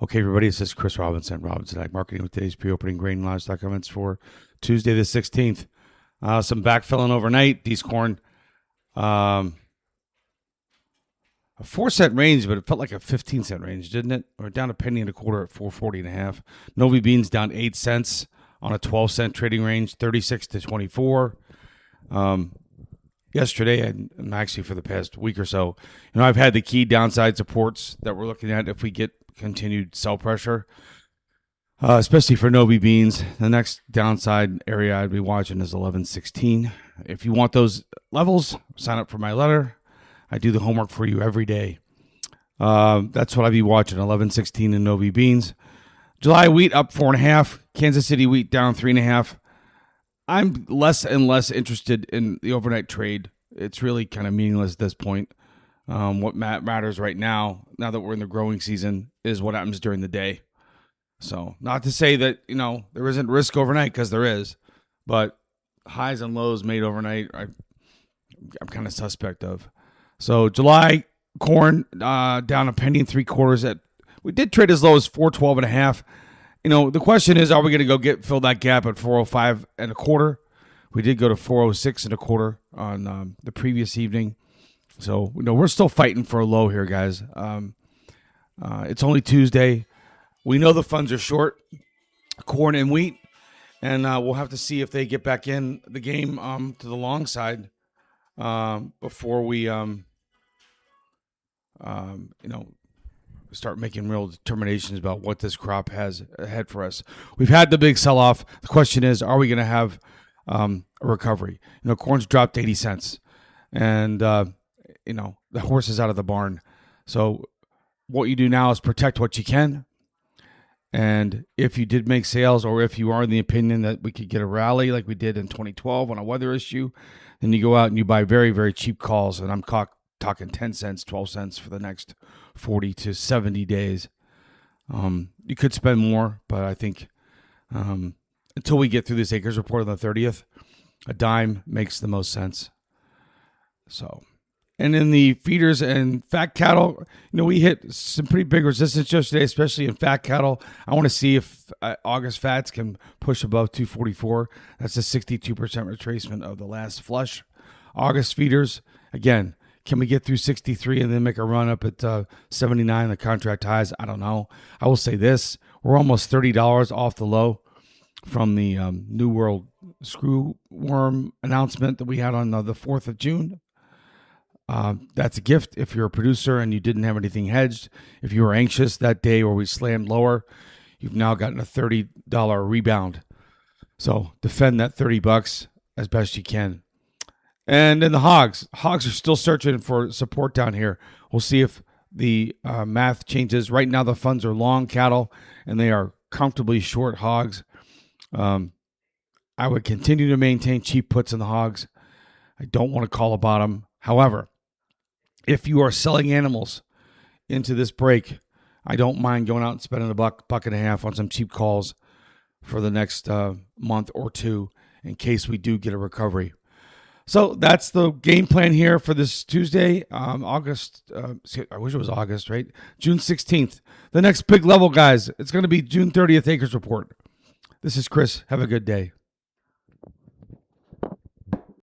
Okay, everybody, this is Chris Robinson, Robinson Ag Marketing with today's pre-opening grain and livestock comments for Tuesday the 16th. Some backfilling overnight. These corn, a 4-cent range, but it felt like a 15-cent range, didn't it? We're down a penny and a quarter at 440.5. Novi beans down 8 cents on a 12-cent trading range, 36 to 24. Yesterday, and actually for the past week or so, I've had the key downside supports that we're looking at if we get continued sell pressure, especially for Novi beans. The next downside area I'd be watching is 11.16. If you want those levels, sign up for my letter. I do the homework for you every day. That's what I'd be watching, 11.16 in Novi beans. July wheat up 4.5. Kansas City wheat down 3.5. I'm less and less interested in the overnight trade. It's really kind of meaningless at this point. What matters right now that we're in the growing season, is what happens during the day. So not to say that, there isn't risk overnight, because there is, but highs and lows made overnight, I'm kind of suspect of. So July corn down a penny and 3/4. We did trade as low as 412.5. The question is, are we going to fill that gap at 405.25? We did go to 406.25 on the previous evening. So, we're still fighting for a low here, guys. It's only Tuesday. We know the funds are short, corn and wheat, and we'll have to see if they get back in the game to the long side before we, start making real determinations about what this crop has ahead for us. We've had the big sell-off. The question is, are we going to have a recovery? Corn's dropped 80 cents, and the horse is out of the barn. So what you do now is protect what you can. And if you did make sales, or if you are in the opinion that we could get a rally like we did in 2012 on a weather issue, then you go out and you buy very, very cheap calls. And I'm talking 10 cents, 12 cents for the next 40 to 70 days. You could spend more, but I think until we get through this acres report on the 30th, a dime makes the most sense. So, and in the feeders and fat cattle, we hit some pretty big resistance yesterday, especially in fat cattle. I want to see if August fats can push above 244. That's a 62% retracement of the last flush. August feeders, again, can we get through 63 and then make a run up at 79, the contract highs? I don't know. I will say this. We're almost $30 off the low from the New World screw worm announcement that we had on the 4th of June. That's a gift if you're a producer and you didn't have anything hedged. If you were anxious that day where we slammed lower, you've now gotten a $30 rebound. So defend that $30 as best you can. And then the hogs are still searching for support down here. We'll see if the math changes. Right now, the funds are long cattle, and they are comfortably short hogs. I would continue to maintain cheap puts in the hogs. I don't want to call a bottom. However, if you are selling animals into this break, I don't mind going out and spending $1.50 on some cheap calls for the next month or two in case we do get a recovery. So that's the game plan here for this Tuesday, I wish it was August, right? June 16th. The next big level, guys, it's going to be June 30th acres report. This is Chris. Have a good day.